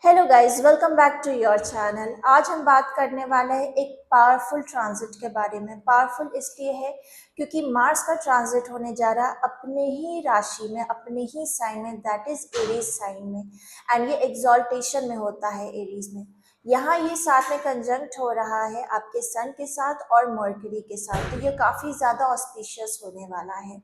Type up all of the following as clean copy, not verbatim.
Hello guys, welcome back to your channel. आज हम बात करने वाले हैं एक पावरफुल ट्रांजिट के बारे में। पावरफुल इसलिए है क्योंकि मार्स का ट्रांजिट होने जा रहा है अपने ही राशि में, अपने ही साइन में, दैट इज एरीज साइन में। एंड ये एक्सॉल्टेशन में होता है एरीज में। यहाँ ये साथ में कंजंक्ट हो रहा है आपके सन के साथ और मर्करी के साथ, तो ये काफ़ी ज़्यादा ऑस्पिशियस होने वाला है।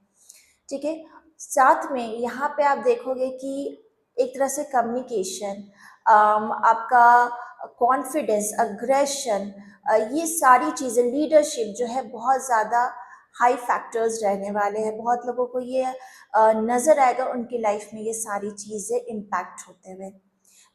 ठीक है, साथ में यहाँ पे आप देखोगे कि एक तरह से कम्युनिकेशन, आपका कॉन्फिडेंस, अग्रेशन, ये सारी चीज़ें, लीडरशिप जो है बहुत ज़्यादा हाई फैक्टर्स रहने वाले हैं। बहुत लोगों को ये नज़र आएगा उनकी लाइफ में ये सारी चीज़ें इम्पैक्ट होते हुए।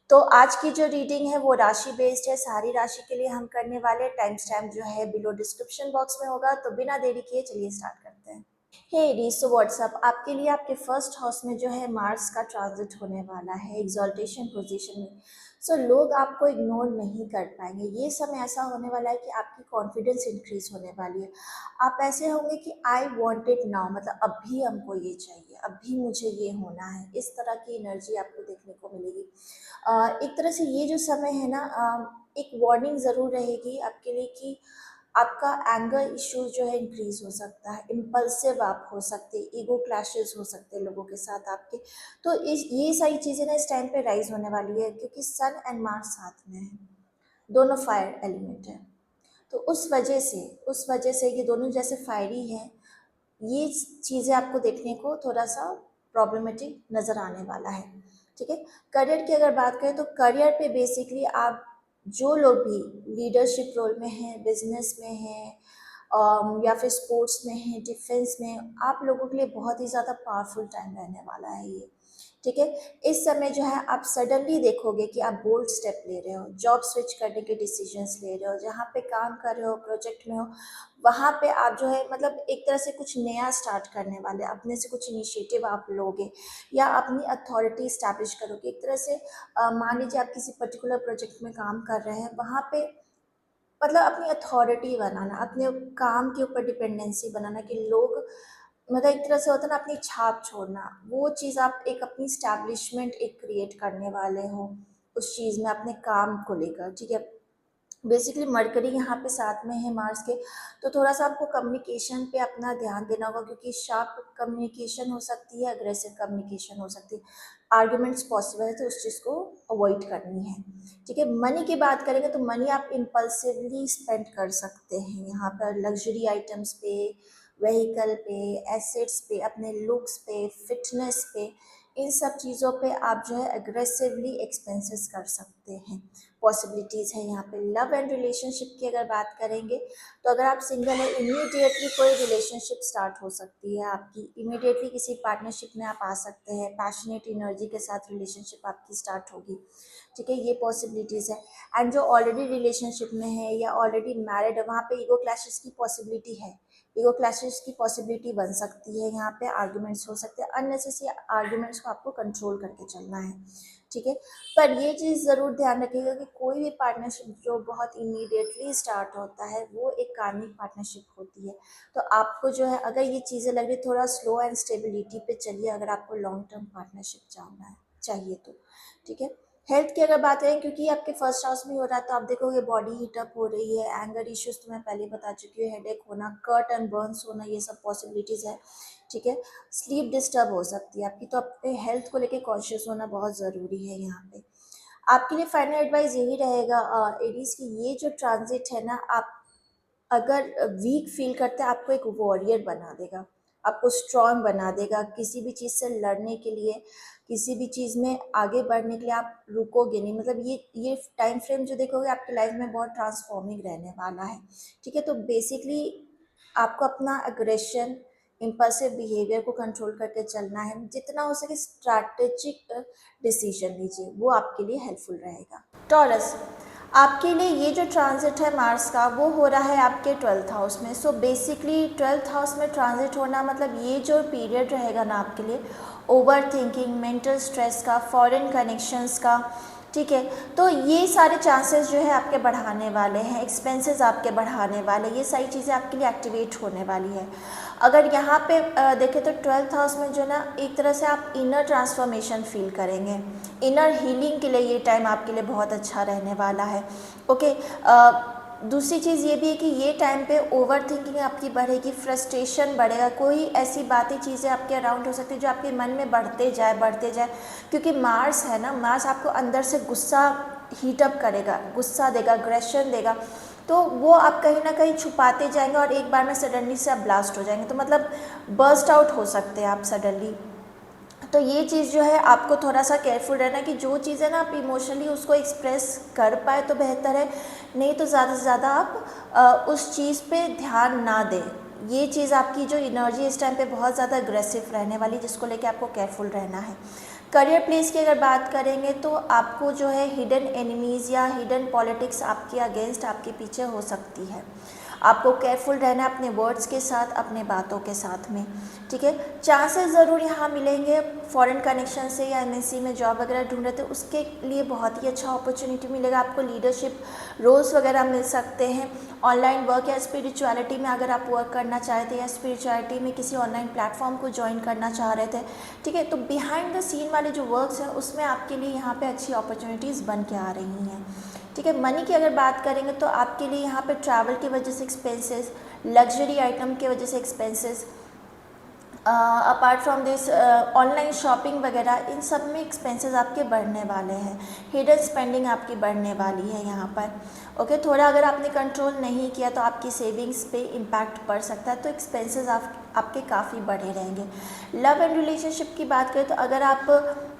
तो आज की जो रीडिंग है वो राशि बेस्ड है, सारी राशि के लिए हम करने वाले। टाइम स्टैम्प जो है बिलो डिस्क्रिप्शन बॉक्स में होगा। तो बिना देरी किए चलिए स्टार्ट करते हैं। हे एरीज, सो व्हाट्सअप आपके लिए आपके फर्स्ट हाउस में जो है मार्स का ट्रांजिट होने वाला है एक्सॉल्टेशन पोजीशन में। सो लोग आपको इग्नोर नहीं कर पाएंगे। ये समय ऐसा होने वाला है कि आपकी कॉन्फिडेंस इंक्रीज होने वाली है। आप ऐसे होंगे कि आई वांट इट नाउ, मतलब अभी हमको ये चाहिए, अभी मुझे ये होना है। इस तरह की एनर्जी आपको देखने को मिलेगी। एक तरह से ये जो समय है ना, एक वार्निंग ज़रूर रहेगी आपके लिए कि आपका एंगर इश्यूज जो है इंक्रीज हो सकता है, इम्पल्सिव आप हो सकते, ईगो क्लैशेस हो सकते हैं लोगों के साथ आपके। तो इस ये सारी चीज़ें ना इस टाइम पे राइज होने वाली है क्योंकि सन एंड मार्स साथ में है, दोनों फायर एलिमेंट है। तो उस वजह से ये दोनों जैसे फायरी हैं, ये चीज़ें आपको देखने को थोड़ा सा प्रॉब्लमेटिक नज़र आने वाला है। ठीक है, करियर की अगर बात करें तो करियर पे बेसिकली आप जो लोग भी लीडरशिप रोल में हैं, बिजनेस में हैं, या फिर स्पोर्ट्स में हैं, डिफेंस में, आप लोगों के लिए बहुत ही ज़्यादा पावरफुल टाइम रहने वाला है ये। ठीक है, इस समय जो है आप सडनली देखोगे कि आप बोल्ड स्टेप ले रहे हो, जॉब स्विच करने के डिसीजंस ले रहे हो, जहाँ पे काम कर रहे हो, प्रोजेक्ट में हो, वहाँ पे आप जो है मतलब एक तरह से कुछ नया स्टार्ट करने वाले, अपने से कुछ इनिशिएटिव आप लोगे या अपनी अथॉरिटी इस्टेब्लिश करोगे। एक तरह से मान लीजिए आप किसी पर्टिकुलर प्रोजेक्ट में काम कर रहे हैं, वहाँ पे मतलब अपनी अथॉरिटी बनाना, अपने काम के ऊपर डिपेंडेंसी बनाना कि लोग, मतलब एक तरह से होता है ना अपनी छाप छोड़ना, वो चीज़ आप एक अपनी स्टैब्लिशमेंट एक क्रिएट करने वाले हो उस चीज़ में अपने काम को लेकर। ठीक है, बेसिकली मरकरी यहाँ पे साथ में है मार्स के, तो थोड़ा सा आपको कम्युनिकेशन पे अपना ध्यान देना होगा क्योंकि शार्प कम्युनिकेशन हो सकती है, अग्रेसिव कम्युनिकेशन हो सकती है, आर्ग्यूमेंट्स पॉसिबल है, तो उस चीज़ को अवॉइड करनी है। ठीक है, मनी की बात करेंगे तो मनी आप इम्पल्सिवली स्पेंड कर सकते हैं यहाँ पर लग्जरी आइटम्स पे, व्हीकल पे, एसेट्स पे, अपने लुक्स पे, फिटनेस पे, इन सब चीज़ों पे आप जो है अग्रेसिवली एक्सपेंसेस कर सकते हैं। पॉसिबिलिटीज़ है यहाँ पे। लव एंड रिलेशनशिप की अगर बात करेंगे तो अगर आप सिंगल है, इमीडिएटली कोई रिलेशनशिप स्टार्ट हो सकती है आपकी, इमीडिएटली किसी पार्टनरशिप में आप आ सकते हैं, पैशनेट एनर्जी के साथ रिलेशनशिप आपकी स्टार्ट होगी। ठीक है, ये पॉसिबिलिटीज़ है। एंड जो ऑलरेडी रिलेशनशिप में है या ऑलरेडी मैरिड है, वहाँ पे ईगो क्लैशेस की पॉसिबिलिटी है, ईगो क्लैशेस की पॉसिबिलिटी बन सकती है। यहाँ पे आर्ग्यूमेंट्स हो सकते हैं, अननेसेसरी आर्ग्यूमेंट्स को आपको कंट्रोल करके चलना है। ठीक है, पर ये चीज़ ज़रूर ध्यान रखिएगा कि कोई भी पार्टनरशिप जो बहुत इमीडिएटली स्टार्ट होता है वो एक कार्मिक पार्टनरशिप होती है। तो आपको जो है अगर ये चीज़ें लग रही, थोड़ा स्लो एंड स्टेबिलिटी पे चलिए अगर आपको लॉन्ग टर्म पार्टनरशिप जानना है चाहिए तो। ठीक है, हेल्थ की अगर बात करें, क्योंकि आपके फर्स्ट हाउस में हो रहा है तो आप देखोगे बॉडी हीटअप हो रही है, एंगर इश्यूज तो मैं पहले बता चुकी हूँ, हेडेक होना, कट एंड बर्न्स होना, ये सब पॉसिबिलिटीज़ है। ठीक है, स्लीप डिस्टर्ब हो सकती है आपकी, तो अपने हेल्थ को लेके कॉन्शियस होना बहुत ज़रूरी है यहाँ पे। आपके लिए फाइनल एडवाइस यही रहेगा एरीज की, ये जो ट्रांजिट है ना, आप अगर वीक फील करते हैं, आपको एक वॉरियर बना देगा, आपको स्ट्रांग बना देगा। किसी भी चीज़ से लड़ने के लिए, किसी भी चीज़ में आगे बढ़ने के लिए आप रुकोगे नहीं। मतलब ये टाइम फ्रेम जो देखोगे आपकी लाइफ में बहुत ट्रांसफॉर्मिंग रहने वाला है। ठीक है, तो बेसिकली आपको अपना अग्रेशन, इम्पल्सिव बिहेवियर को कंट्रोल करके चलना है। जितना हो सके स्ट्रैटेजिक डिसीजन लीजिए, वो आपके लिए हेल्पफुल रहेगा। टॉरस, आपके लिए ये जो ट्रांजिट है मार्स का वो हो रहा है आपके 12th हाउस में। सो बेसिकली 12th हाउस में ट्रांजिट होना मतलब ये जो पीरियड रहेगा ना आपके लिए ओवर थिंकिंग, मेंटल स्ट्रेस का, फॉरेन कनेक्शंस का। ठीक है, तो ये सारे चांसेस जो है आपके बढ़ाने वाले हैं, एक्सपेंसेस आपके बढ़ाने वाले, ये सारी चीज़ें आपके लिए एक्टिवेट होने वाली है। अगर यहाँ पे देखें तो 12th हाउस में जो ना एक तरह से आप इनर ट्रांसफॉर्मेशन फील करेंगे, इनर हीलिंग के लिए ये टाइम आपके लिए बहुत अच्छा रहने वाला है। ओके, दूसरी चीज़ ये भी है कि ये टाइम पे ओवर थिंकिंग आपकी बढ़ेगी, फ्रस्ट्रेशन बढ़ेगा, कोई ऐसी बातें चीज़ें आपके अराउंड हो सकती है जो आपके मन में बढ़ते जाए, क्योंकि मार्स है ना, मार्स आपको अंदर से गुस्सा हीटअप करेगा, गुस्सा देगा, अग्रेशन देगा, तो वो आप कहीं ना कहीं छुपाते जाएंगे और एक बार में सडनली से आप ब्लास्ट हो जाएंगे, तो मतलब बर्स्ट आउट हो सकते हैं आप सडनली। तो ये चीज़ जो है आपको थोड़ा सा केयरफुल रहना कि जो चीज़ है ना आप इमोशनली उसको एक्सप्रेस कर पाए तो बेहतर है, नहीं तो ज़्यादा से ज़्यादा आप उस चीज़ पे ध्यान ना दें। ये चीज़ आपकी जो एनर्जी इस टाइम पे बहुत ज़्यादा अग्रेसिव रहने वाली, जिसको लेके आपको केयरफुल रहना है। करियर प्लेस की अगर बात करेंगे तो आपको जो है हिडन एनिमीज़ या हिडन पॉलिटिक्स आपके अगेंस्ट, आपके पीछे हो सकती है। आपको केयरफुल रहना है अपने वर्ड्स के साथ, अपने बातों के साथ में, ठीक है। चांसेस ज़रूर यहाँ मिलेंगे फॉरेन कनेक्शन से, या एमएनसी में जॉब वगैरह ढूंढ रहे थे उसके लिए बहुत ही अच्छा अपॉर्चुनिटी मिलेगा आपको, लीडरशिप रोल्स वगैरह मिल सकते हैं। ऑनलाइन वर्क या स्पिरिचुअलिटी में अगर आप वर्क करना चाहते हैं या स्पिरिचुअलिटी में किसी ऑनलाइन प्लेटफॉर्म को ज्वाइन करना चाह रहे थे, ठीक है, तो बिहाइंड द सीन वाले जो वर्क्स हैं उसमें आपके लिए यहाँ पे अच्छी अपॉर्चुनिटीज़ बन के आ रही हैं, ठीक है। मनी की अगर बात करेंगे तो आपके लिए यहाँ पे ट्रैवल की वजह से एक्सपेंसेस, लग्जरी आइटम की वजह से expenses, apart from this online shopping वगैरह, इन सब में एक्सपेंसेस आपके बढ़ने वाले हैं, हिडन स्पेंडिंग आपकी बढ़ने वाली है यहाँ पर। ओके, थोड़ा अगर आपने कंट्रोल नहीं किया तो आपकी सेविंग्स पे इम्पैक्ट पड़ सकता है, तो एक्सपेंसेस आपके काफ़ी बढ़े रहेंगे। लव एंड रिलेशनशिप की बात करें तो अगर आप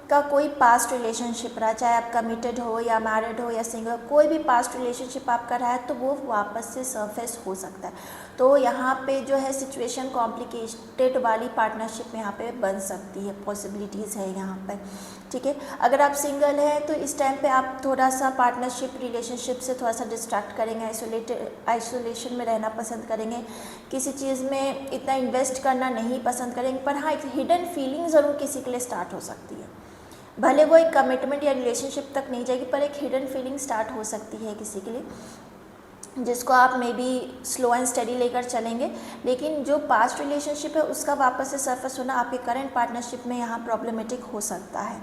का कोई पास्ट रिलेशनशिप रहा, चाहे आप कमिटेड हो या मैरिड हो या सिंगल, कोई भी पास्ट रिलेशनशिप आपका रहा है तो वो वापस से सरफेस हो सकता है। तो यहाँ पे जो है सिचुएशन कॉम्प्लिकेटेड वाली पार्टनरशिप यहाँ पे बन सकती है, पॉसिबिलिटीज़ है यहाँ पर, ठीक है। अगर आप सिंगल हैं तो इस टाइम पे आप थोड़ा सा पार्टनरशिप रिलेशनशिप से थोड़ा सा डिस्ट्रैक्ट करेंगे, आइसोलेशन में रहना पसंद करेंगे, किसी चीज़ में इतना इन्वेस्ट करना नहीं पसंद करेंगे। पर हाँ, एक हिडन फीलिंग ज़रूर किसी के लिए स्टार्ट हो सकती है, भले वो एक कमिटमेंट या रिलेशनशिप तक नहीं जाएगी, पर एक हिडन फीलिंग स्टार्ट हो सकती है किसी के लिए, जिसको आप may be slow and study लेकर चलेंगे। लेकिन जो पास्ट रिलेशनशिप है उसका वापस से सरफेस होना आपके करंट पार्टनरशिप में यहाँ प्रॉब्लमेटिक हो सकता है,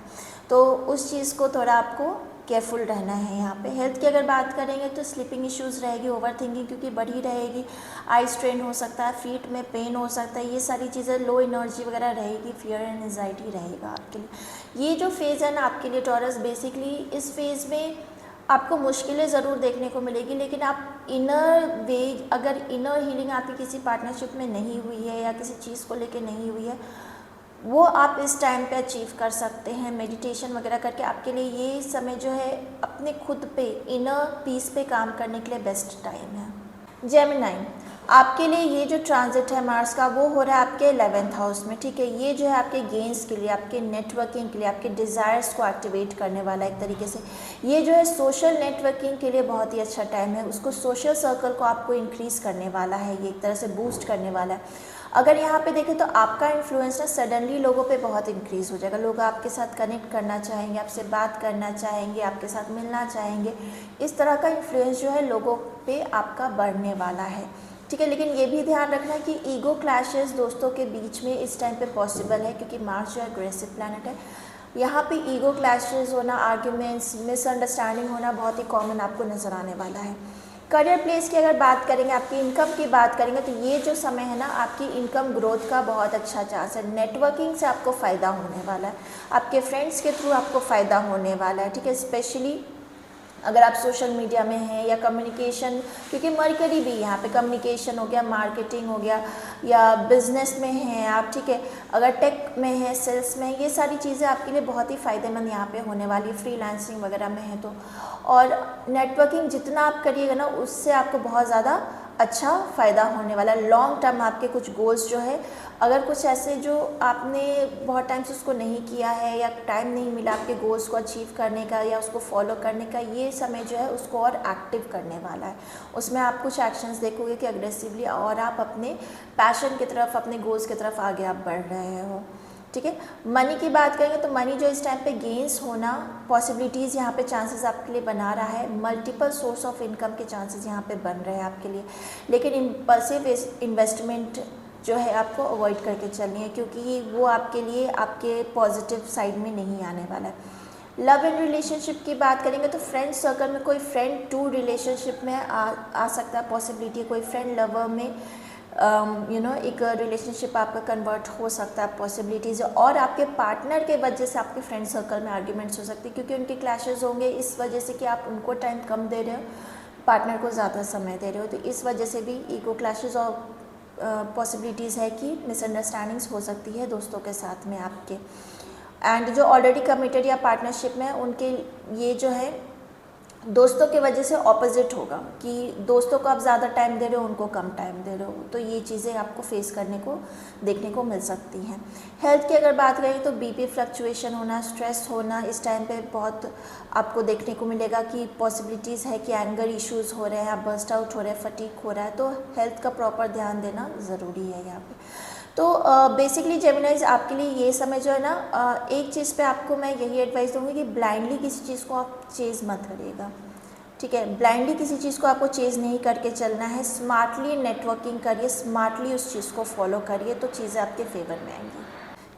तो उस चीज़ को थोड़ा आपको केयरफुल रहना है यहाँ पे। हेल्थ की अगर बात करेंगे तो स्लीपिंग इश्यूज़ रहेगी, ओवर थिंकिंग क्योंकि बढ़ी रहेगी, आई स्ट्रेन हो सकता है, फीट में पेन हो सकता है, ये सारी चीज़ें, लो एनर्जी वगैरह रहेगी, फियर एंड एंजाइटी रहेगा आपके लिए। ये जो फेज़ है ना आपके लिए टॉरस, बेसिकली इस फेज़ में आपको मुश्किलें ज़रूर देखने को मिलेगी, लेकिन आप इनर वे, अगर इनर हीलिंग आपकी किसी पार्टनरशिप में नहीं हुई है या किसी चीज़ को लेके नहीं हुई है, वो आप इस टाइम पे अचीव कर सकते हैं मेडिटेशन वगैरह करके। आपके लिए ये समय जो है अपने खुद पे, इनर पीस पे काम करने के लिए बेस्ट टाइम है। जेमिनी, आपके लिए ये जो ट्रांजिट है मार्स का वो हो रहा है आपके 11th हाउस में, ठीक है। ये जो है आपके गेन्स के लिए, आपके नेटवर्किंग के लिए, आपके डिज़ायर्स को एक्टिवेट करने वाला एक तरीके से। ये जो है सोशल नेटवर्किंग के लिए बहुत ही अच्छा टाइम है, उसको सोशल सर्कल को आपको इंक्रीज़ करने वाला है, ये एक तरह से बूस्ट करने वाला है। अगर यहाँ पे देखें तो आपका इन्फ्लुएंस ना सडनली लोगों पे बहुत इंक्रीज़ हो जाएगा, लोग आपके साथ कनेक्ट करना चाहेंगे, आपसे बात करना चाहेंगे, आपके साथ मिलना चाहेंगे, इस तरह का इन्फ्लुएंस जो है लोगों पे आपका बढ़ने वाला है, ठीक है। लेकिन ये भी ध्यान रखना कि ईगो क्लैशेस दोस्तों के बीच में इस टाइम पे पॉसिबल है, क्योंकि मार्स जो एग्रेसिव प्लैनेट है, यहाँ पे ईगो क्लैशेस होना, आर्ग्यूमेंट्स, मिसअंडरस्टैंडिंग होना बहुत ही कॉमन आपको नज़र आने वाला है। करियर प्लेस की अगर बात करेंगे, आपकी इनकम की बात करेंगे, तो ये जो समय है ना आपकी इनकम ग्रोथ का बहुत अच्छा चांस है, नेटवर्किंग से आपको फ़ायदा होने वाला है, आपके फ्रेंड्स के थ्रू आपको फ़ायदा होने वाला है, ठीक है। स्पेशली अगर आप सोशल मीडिया में हैं या कम्युनिकेशन, क्योंकि मरकरी भी यहाँ पे कम्युनिकेशन हो गया, मार्केटिंग हो गया, या बिजनेस में हैं आप, ठीक है, अगर टेक में है, सेल्स में, ये सारी चीज़ें आपके लिए बहुत ही फ़ायदेमंद यहाँ पे होने वाली है, फ्रीलांसिंग वगैरह में है तो। और नेटवर्किंग जितना आप करिएगा ना उससे आपको बहुत ज़्यादा अच्छा फ़ायदा होने वाला है। लॉन्ग टर्म आपके कुछ गोल्स जो है, अगर कुछ ऐसे जो आपने बहुत टाइम से उसको नहीं किया है या टाइम नहीं मिला आपके गोल्स को अचीव करने का या उसको फॉलो करने का, ये समय जो है उसको और एक्टिव करने वाला है। उसमें आप कुछ एक्शंस देखोगे कि अग्रेसिवली और आप अपने पैशन की तरफ, अपने गोल्स की तरफ आगे आप बढ़ रहे हो, ठीक है। मनी की बात करेंगे तो मनी जो इस टाइम पे गेंस होना, पॉसिबिलिटीज़ यहाँ पे चांसेस आपके लिए बना रहा है, मल्टीपल सोर्स ऑफ इनकम के चांसेस यहाँ पे बन रहे हैं आपके लिए। लेकिन इम्पल्सिव इन्वेस्टमेंट जो है आपको अवॉइड करके चलनी है, क्योंकि वो आपके लिए आपके पॉजिटिव साइड में नहीं आने वाला है। लव एंड रिलेशनशिप की बात करेंगे तो फ्रेंड सर्कल में कोई फ्रेंड टू रिलेशनशिप में आ सकता है, पॉसिबिलिटी है कोई फ्रेंड लवर में एक रिलेशनशिप आपका कन्वर्ट हो सकता है, पॉसिबिलिटीज़ है। और आपके पार्टनर के वजह से आपके फ्रेंड सर्कल में आर्ग्यूमेंट्स हो सकती है, क्योंकि उनके क्लैशेस होंगे इस वजह से कि आप उनको टाइम कम दे रहे हो, पार्टनर को ज़्यादा समय दे रहे हो, तो इस वजह से भी ईगो क्लैशेस और पॉसिबिलिटीज़ है कि मिसअंडरस्टैंडिंग्स हो सकती है दोस्तों के साथ में आपके। एंड जो ऑलरेडी कमिटेड या पार्टनरशिप में उनके ये जो है दोस्तों की वजह से ऑपोजिट होगा कि दोस्तों को आप ज़्यादा टाइम दे रहे हो, उनको कम टाइम दे रहे हो, तो ये चीज़ें आपको फेस करने को देखने को मिल सकती हैं। हेल्थ की अगर बात करें तो बीपी फ्लक्चुएशन होना, स्ट्रेस होना इस टाइम पे बहुत आपको देखने को मिलेगा कि पॉसिबिलिटीज़ है कि एंगर इश्यूज़ हो रहे हैं, आप बर्स्ट आउट हो रहे हैं, फटीग हो रहा है, तो हेल्थ का प्रॉपर ध्यान देना ज़रूरी है यहाँ पे। तो बेसिकली जेमिनाइज आपके लिए ये समय जो है ना, एक चीज़ पे आपको मैं यही एडवाइस दूंगी कि ब्लाइंडली किसी चीज़ को आप चेज़ मत करिएगा, ठीक है। ब्लाइंडली किसी चीज़ को आपको चेज़ नहीं करके चलना है, स्मार्टली नेटवर्किंग करिए, स्मार्टली उस चीज़ को फॉलो करिए, तो चीज़ें आपके फेवर में आएंगी।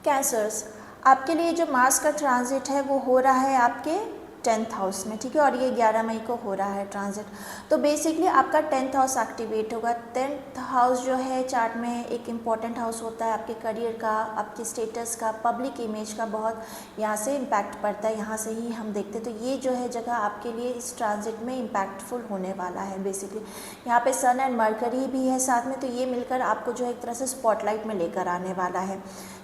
कैंसर्स, आपके लिए जो मार्स का ट्रांजिट है वो हो रहा है आपके 10th हाउस में, ठीक है, और ये 11 मई को हो रहा है ट्रांजिट। तो बेसिकली आपका 10th हाउस एक्टिवेट होगा। 10th हाउस जो है चार्ट में एक इम्पॉर्टेंट हाउस होता है, आपके करियर का, आपके स्टेटस का, पब्लिक इमेज का बहुत यहाँ से इम्पैक्ट पड़ता है, यहाँ से ही हम देखते हैं। तो ये जो है जगह आपके लिए इस ट्रांजिट में इम्पैक्टफुल होने वाला है। बेसिकली यहाँ पे सन एंड मरकरी भी है साथ में, तो ये मिलकर आपको जो है एक तरह से स्पॉटलाइट में लेकर आने वाला है।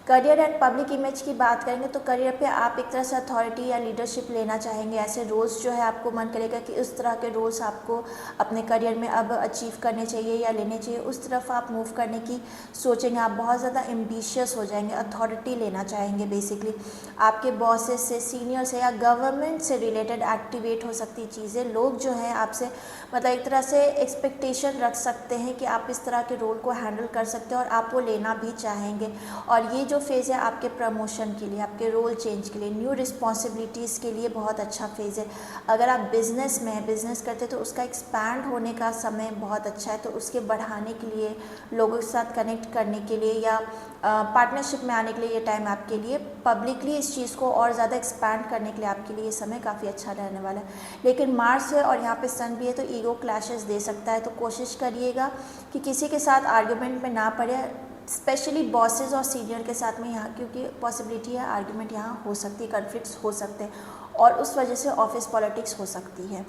करियर एंड पब्लिक इमेज की बात करेंगे तो करियर पे आप एक तरह से अथॉरिटी या लीडरशिप लेना चाहेंगे, ऐसे रोल्स जो है आपको मन करेगा कि उस तरह के रोल्स आपको अपने करियर में अब अचीव करने चाहिए या लेने चाहिए, उस तरफ आप मूव करने की सोचेंगे। आप बहुत ज़्यादा एम्बिशियस हो जाएंगे, अथॉरिटी लेना चाहेंगे। बेसिकली आपके बॉसेस से, सीनियर से या गवर्नमेंट से रिलेटेड एक्टिवेट हो सकती चीज़ें, लोग जो हैं आपसे मतलब एक तरह से एक्सपेक्टेशन रख सकते हैं कि आप इस तरह के रोल को हैंडल कर सकते हैं और आप वो लेना भी चाहेंगे। और ये जो फेज़ है आपके प्रमोशन के लिए, आपके रोल चेंज के लिए, न्यू रिस्पॉन्सिबिलिटीज़ के लिए बहुत अच्छा फेज़ है। अगर आप बिज़नेस में हैं, बिज़नेस करते तो उसका एक्सपैंड होने का समय बहुत अच्छा है, तो उसके बढ़ाने के लिए, लोगों के साथ कनेक्ट करने के लिए या पार्टनरशिप में आने के लिए ये टाइम आपके लिए, पब्लिकली इस चीज़ को और ज़्यादा एक्सपैंड करने के लिए आपके लिए ये समय काफ़ी अच्छा रहने वाला है। लेकिन मार्स है और यहाँ पे सन भी है, तो ईगो क्लैशेस दे सकता है, तो कोशिश करिएगा कि किसी के साथ आर्ग्यूमेंट में ना पड़े, स्पेशली बॉसेस और सीनियर के साथ में यहाँ, क्योंकि पॉसिबिलिटी है आर्ग्यूमेंट यहाँ हो सकती है, कन्फ्लिक्ट्स हो सकते हैं और उस वजह से ऑफिस पॉलिटिक्स हो सकती है।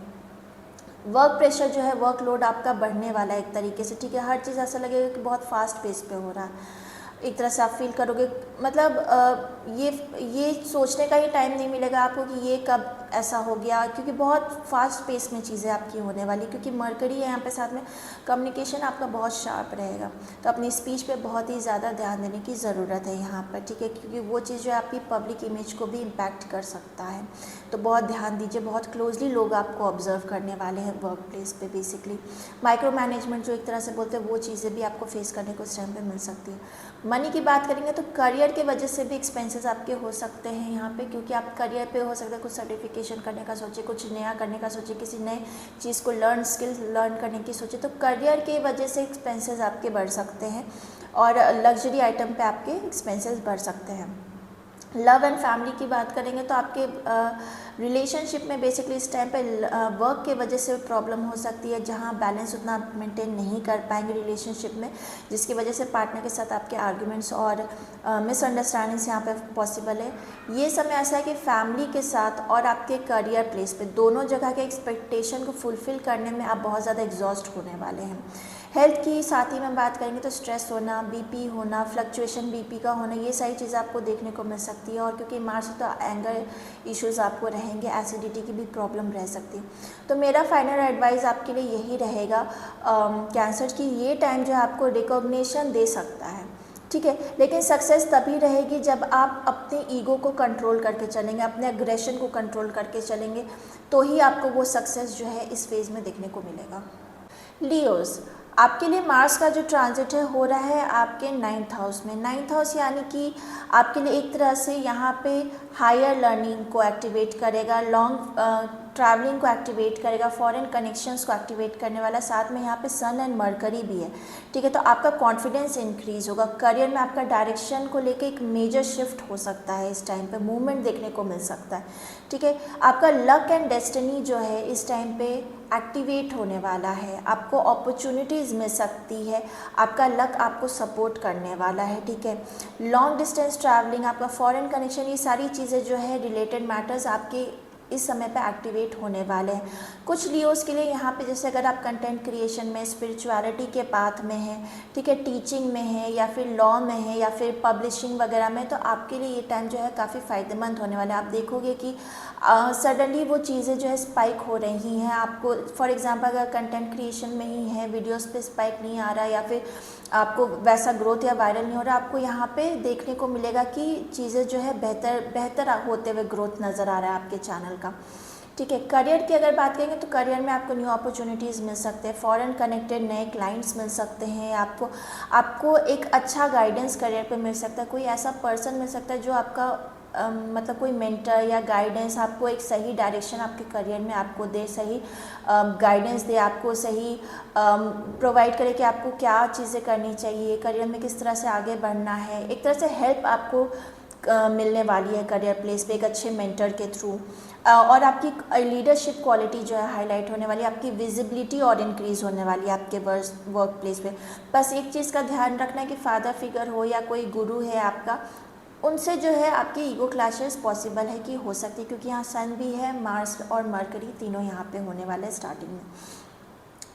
वर्क प्रेशर जो है, वर्कलोड आपका बढ़ने वाला है एक तरीके से, ठीक है। हर चीज़ ऐसा लगेगा कि बहुत फास्ट पेस पे हो रहा है, एक तरह से आप फील करोगे, मतलब ये सोचने का ही टाइम नहीं मिलेगा आपको कि ये कब ऐसा हो गया, क्योंकि बहुत फास्ट पेस में चीज़ें आपकी होने वाली, क्योंकि मरकरी है यहाँ पे साथ में, कम्युनिकेशन आपका बहुत शार्प रहेगा, तो अपनी स्पीच पे बहुत ही ज़्यादा ध्यान देने की ज़रूरत है यहाँ पर, ठीक है, क्योंकि वो चीज़ जो है आपकी पब्लिक इमेज को भी इम्पैक्ट कर सकता है, तो बहुत ध्यान दीजिए। बहुत क्लोजली लोग आपको ऑब्जर्व करने वाले हैं वर्क प्लेस पे। बेसिकली माइक्रो मैनेजमेंट जो एक तरह से बोलते हैं, वो चीज़ें भी आपको फेस करने को इस टाइम पे मिल सकती है। मनी की बात करेंगे तो करियर के वजह से भी एक्सपेंसेस आपके हो सकते हैं यहाँ पे, क्योंकि आप करियर पे हो सकता है कुछ सर्टिफिकेशन करने का सोचे, कुछ नया करने का सोचे, किसी नए चीज़ को स्किल्स लर्न करने की सोचे, तो करियर के वजह से एक्सपेंसेस आपके बढ़ सकते हैं और लग्जरी आइटम पे आपके एक्सपेंसेस बढ़ सकते हैं। लव एंड फैमिली की बात करेंगे तो आपके रिलेशनशिप में बेसिकली इस टाइम पे वर्क के वजह से प्रॉब्लम हो सकती है, जहां बैलेंस उतना मेंटेन नहीं कर पाएंगे रिलेशनशिप में, जिसकी वजह से पार्टनर के साथ आपके आर्ग्यूमेंट्स और मिसअंडरस्टैंडिंग्स यहाँ पे पॉसिबल है। ये समय ऐसा है कि फैमिली के साथ और आपके करियर प्लेस पे दोनों जगह के एक्सपेक्टेशन को फुलफ़िल करने में आप बहुत ज़्यादा एग्जॉस्ट होने वाले हैं। हेल्थ की साथ ही में बात करेंगे तो स्ट्रेस होना, बीपी होना, फ्लक्चुएशन बीपी का होना, ये सारी चीज़ें आपको देखने को मिल सकती है। और क्योंकि मार्च तो एंगर इश्यूज़ आपको रहेंगे, एसिडिटी की भी प्रॉब्लम रह सकती है। तो मेरा फाइनल एडवाइस आपके लिए यही रहेगा कैंसर की, ये टाइम जो है आपको रिकॉग्निशन दे सकता है, ठीक है, लेकिन सक्सेस तभी रहेगी जब आप अपने ईगो को कंट्रोल करके चलेंगे, अपने एग्रेशन को कंट्रोल करके चलेंगे, तो ही आपको वो सक्सेस जो है इस फेज़ में देखने को मिलेगा। लियोज़, आपके लिए मार्स का जो ट्रांजिट है हो रहा है आपके 9th हाउस में। 9th हाउस यानी कि आपके लिए एक तरह से यहाँ पे हायर लर्निंग को एक्टिवेट करेगा, लॉन्ग ट्रैवलिंग को एक्टिवेट करेगा, फॉरेन कनेक्शंस को एक्टिवेट करने वाला, साथ में यहाँ पे सन एंड मरकरी भी है, ठीक है। तो आपका कॉन्फिडेंस इंक्रीज होगा, करियर में आपका डायरेक्शन को लेके एक मेजर शिफ्ट हो सकता है, इस टाइम पे मूवमेंट देखने को मिल सकता है, ठीक है। आपका लक एंड डेस्टिनी जो है इस टाइम पे एक्टिवेट होने वाला है, आपको अपॉर्चुनिटीज़ मिल सकती है, आपका लक आपको सपोर्ट करने वाला है, ठीक है। लॉन्ग डिस्टेंस ट्रैवलिंग, आपका फॉरेन कनेक्शन, ये सारी चीज़ें जो है रिलेटेड मैटर्स आपके इस समय पे एक्टिवेट होने वाले हैं। कुछ लियोज़ के लिए यहाँ पे जैसे अगर आप कंटेंट क्रिएशन में, स्पिरिचुअलिटी के पाथ में हैं, ठीक है, टीचिंग में है या फिर लॉ में है या फिर पब्लिशिंग वगैरह में, तो आपके लिए ये टाइम जो है काफ़ी फ़ायदेमंद होने वाला है। आप देखोगे कि सडनली वो चीज़ें जो है स्पाइक हो रही हैं आपको। फॉर एग्जांपल अगर कंटेंट क्रिएशन में ही है, वीडियोस पे स्पाइक नहीं आ रहा या फिर आपको वैसा ग्रोथ या वायरल नहीं हो रहा, आपको यहाँ पे देखने को मिलेगा कि चीज़ें जो है बेहतर होते हुए ग्रोथ नज़र आ रहा है आपके चैनल का, ठीक है। करियर की अगर बात करेंगे तो करियर में आपको न्यू अपॉर्चुनिटीज़ मिल सकते हैं, फॉरेन कनेक्टेड नए क्लाइंट्स मिल सकते हैं, आपको एक अच्छा गाइडेंस करियर पे मिल सकता है, कोई ऐसा पर्सन मिल सकता है जो आपका मतलब कोई मेंटर या गाइडेंस आपको एक सही डायरेक्शन आपके करियर में आपको दे, सही गाइडेंस दे, आपको सही प्रोवाइड करे कि आपको क्या चीज़ें करनी चाहिए, करियर में किस तरह से आगे बढ़ना है। एक तरह से हेल्प आपको मिलने वाली है करियर प्लेस पे एक अच्छे मेंटर के थ्रू, और आपकी लीडरशिप क्वालिटी जो है हाईलाइट होने वाली है, आपकी विजिबिलिटी और इंक्रीज़ होने वाली है आपके वर्क प्लेस पे। बस एक चीज़ का ध्यान रखना है कि फादर फिगर हो या कोई गुरु है आपका, उनसे जो है आपकी ईगो क्लैशेस पॉसिबल है कि हो सकती है, क्योंकि यहाँ सन भी है, मार्स और मरकरी तीनों यहाँ पे होने वाले हैं स्टार्टिंग में।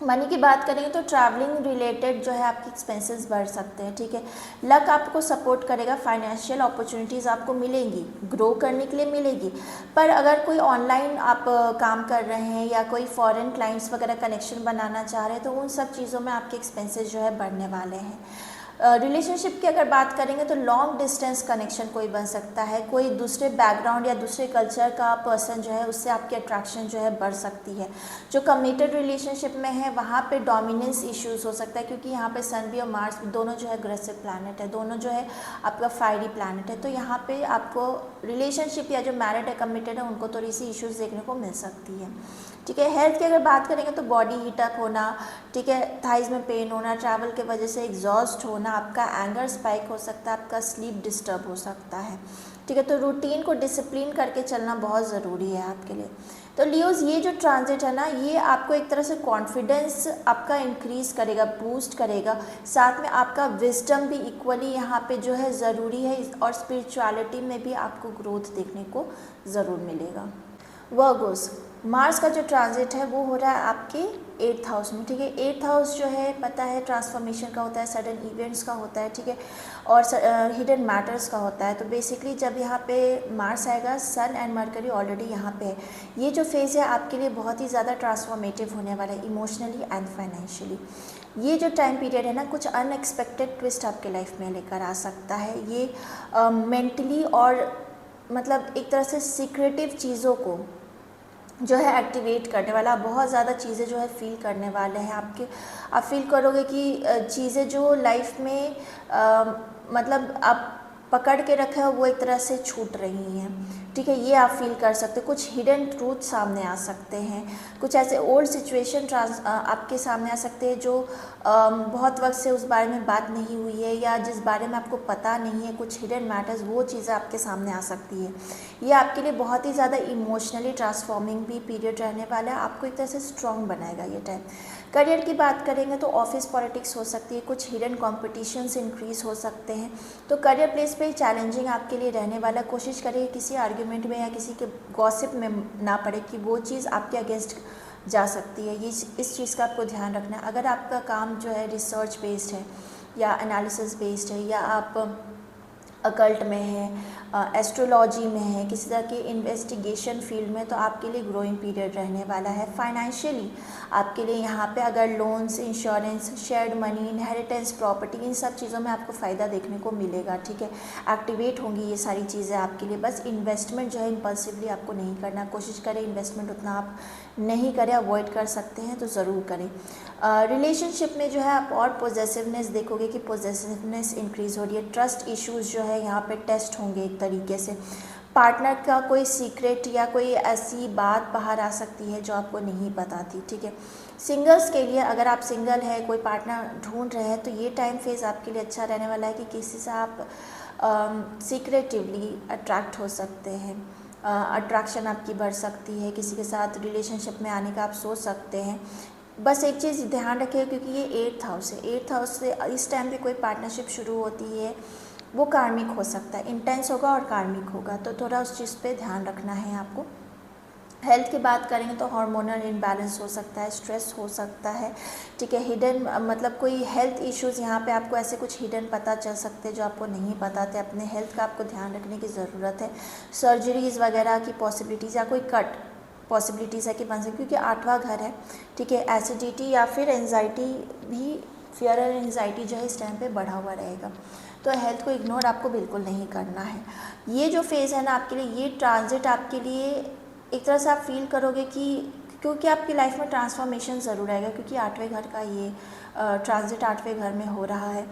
मनी की बात करेंगे तो ट्रैवलिंग रिलेटेड जो है आपकी एक्सपेंसेस बढ़ सकते हैं, ठीक है। लक आपको सपोर्ट करेगा, फाइनेंशियल अपॉर्चुनिटीज़ आपको मिलेंगी, ग्रो करने के लिए मिलेगी। पर अगर कोई ऑनलाइन आप काम कर रहे हैं या कोई फॉरेन क्लाइंट्स वगैरह कनेक्शन बनाना चाह रहे हैं तो उन सब चीज़ों में आपके एक्सपेंसेस जो है बढ़ने वाले हैं। रिलेशनशिप की अगर बात करेंगे तो लॉन्ग डिस्टेंस कनेक्शन कोई बन सकता है, कोई दूसरे बैकग्राउंड या दूसरे कल्चर का पर्सन जो है उससे आपकी अट्रैक्शन जो है बढ़ सकती है। जो कमिटेड रिलेशनशिप में है वहाँ पे डोमिनेंस इश्यूज हो सकता है, क्योंकि यहाँ पे सन भी और मार्स भी दोनों जो है अग्रेसिव प्लैनेट है, दोनों जो है आपका फायरी प्लैनेट है। तो यहाँ पे आपको रिलेशनशिप या जो मैरिड है, कमिटेड है, उनको थोड़ी सी इश्यूज़ देखने को मिल सकती है, ठीक है। हेल्थ की अगर बात करेंगे तो बॉडी हीटअप होना, ठीक है, थाइज में पेन होना, ट्रैवल के वजह से एग्जॉस्ट होना, आपका एंगर स्पाइक हो सकता है, आपका स्लीप डिस्टर्ब हो सकता है, ठीक है। तो रूटीन को डिसिप्लिन करके चलना बहुत ज़रूरी है आपके लिए। तो लियोज़ ये जो ट्रांजिट है ना, ये आपको एक तरह से कॉन्फिडेंस आपका इंक्रीज़ करेगा, बूस्ट करेगा, साथ में आपका विजडम भी इक्वली यहाँ पे जो है ज़रूरी है, और स्पिरिचुअलिटी में भी आपको ग्रोथ देखने को ज़रूर मिलेगा। वर्गोस, मार्स का जो ट्रांजिट है वो हो रहा है आपके 8th हाउस में, ठीक है। 8th हाउस जो है पता है ट्रांसफॉर्मेशन का होता है, सडन इवेंट्स का होता है, ठीक है, और हिडन मैटर्स का होता है। तो बेसिकली जब यहाँ पे मार्स आएगा, सन एंड मरकरी ऑलरेडी यहाँ पे है, ये जो फेज़ है आपके लिए बहुत ही ज़्यादा ट्रांसफॉर्मेटिव होने वाला है इमोशनली एंड फाइनेंशियली। ये जो टाइम पीरियड है ना, कुछ अनएक्सपेक्टेड ट्विस्ट आपके लाइफ में लेकर आ सकता है। ये मेंटली और मतलब एक तरह से सीक्रेटिव चीज़ों को जो है एक्टिवेट करने वाला, बहुत ज़्यादा चीज़ें जो है फील करने वाले हैं आपके। आप फील करोगे कि चीज़ें जो लाइफ में मतलब आप पकड़ के रखे हो वो एक तरह से छूट रही हैं, ठीक है, ये आप फील कर सकते हो। कुछ हिडन ट्रूथ सामने आ सकते हैं, कुछ ऐसे ओल्ड सिचुएशन आपके सामने आ सकते हैं जो बहुत वक्त से उस बारे में बात नहीं हुई है या जिस बारे में आपको पता नहीं है, कुछ हिडन मैटर्स, वो चीज़ें आपके सामने आ सकती है। ये आपके लिए बहुत ही ज़्यादा इमोशनली ट्रांसफॉर्मिंग भी पीरियड रहने वाला है, आपको एक तरह से स्ट्रॉन्ग बनाएगा ये टाइम। करियर की बात करेंगे तो ऑफिस पॉलिटिक्स हो सकती है, कुछ हिडन कॉम्पिटिशन्स इंक्रीज हो सकते हैं। तो करियर प्लेस पे चैलेंजिंग आपके लिए रहने वाला। कोशिश करिए किसी आर्ग्यूमेंट में या किसी के गॉसिप में ना पड़े कि वो चीज़ आपके अगेंस्ट जा सकती है, ये इस चीज़ का आपको ध्यान रखना है। अगर आपका काम जो है रिसर्च बेस्ड है या एनालिसिस बेस्ड है या आप अकल्ट में है, एस्ट्रोलॉजी में है, किसी तरह की इन्वेस्टिगेशन फील्ड में, तो आपके लिए ग्रोइंग पीरियड रहने वाला है। फाइनेंशियली आपके लिए यहाँ पे अगर loans, insurance, shared money, inheritance, property, इन सब चीज़ों में आपको फ़ायदा देखने को मिलेगा, ठीक है, एक्टिवेट होंगी ये सारी चीज़ें आपके लिए। बस इन्वेस्टमेंट जो है इम्पल्सिवली आपको नहीं करना, कोशिश करें इन्वेस्टमेंट उतना आप नहीं करें, अवॉइड कर सकते हैं तो ज़रूर करें। रिलेशनशिप में जो है आप और पॉजिटिवनेस देखोगे कि पॉजिटिवनेस इंक्रीज़ हो रही है। ट्रस्ट इश्यूज़ जो है यहाँ पे टेस्ट होंगे एक तरीके से। पार्टनर का कोई सीक्रेट या कोई ऐसी बात बाहर आ सकती है जो आपको नहीं पता थी, ठीक है। सिंगल्स के लिए, अगर आप सिंगल है, कोई पार्टनर ढूंढ रहे हैं, तो ये टाइम फेज़ आपके लिए अच्छा रहने वाला है कि किसी से आप सीक्रेटिवली अट्रैक्ट हो सकते हैं, अट्रैक्शन आपकी बढ़ सकती है, किसी के साथ रिलेशनशिप में आने का आप सोच सकते हैं। बस एक चीज़ ध्यान रखें, क्योंकि ये 8th हाउस है, 8th हाउस से इस टाइम पे कोई पार्टनरशिप शुरू होती है, वो कार्मिक हो सकता है, इंटेंस होगा और कार्मिक होगा, तो थोड़ा उस चीज़ पे ध्यान रखना है आपको। हेल्थ की बात करेंगे तो हार्मोनल इम्बैलेंस हो सकता है, स्ट्रेस हो सकता है, ठीक है। हिडन मतलब कोई हेल्थ इश्यूज़ यहाँ पे आपको ऐसे कुछ हिडन पता चल सकते हैं जो आपको नहीं पता थे। अपने हेल्थ का आपको ध्यान रखने की ज़रूरत है। सर्जरीज़ वगैरह की पॉसिबिलिटीज़ या कोई कट पॉसिबिलिटीज़ है कि बन सकती, क्योंकि 8वां घर है, ठीक है। एसिडिटी या फिर एंजाइटी भी, फियर और एंजाइटी जो है इस टाइम पे बढ़ा हुआ रहेगा, तो हेल्थ को इग्नोर आपको बिल्कुल नहीं करना है। ये जो फेज़ है ना आपके लिए, ये ट्रांजिट आपके लिए एक तरह से आप फील करोगे कि क्योंकि आपकी लाइफ में ट्रांसफॉर्मेशन ज़रूर आएगा, क्योंकि 8वें घर का ये ट्रांजिट 8वें घर में हो रहा है।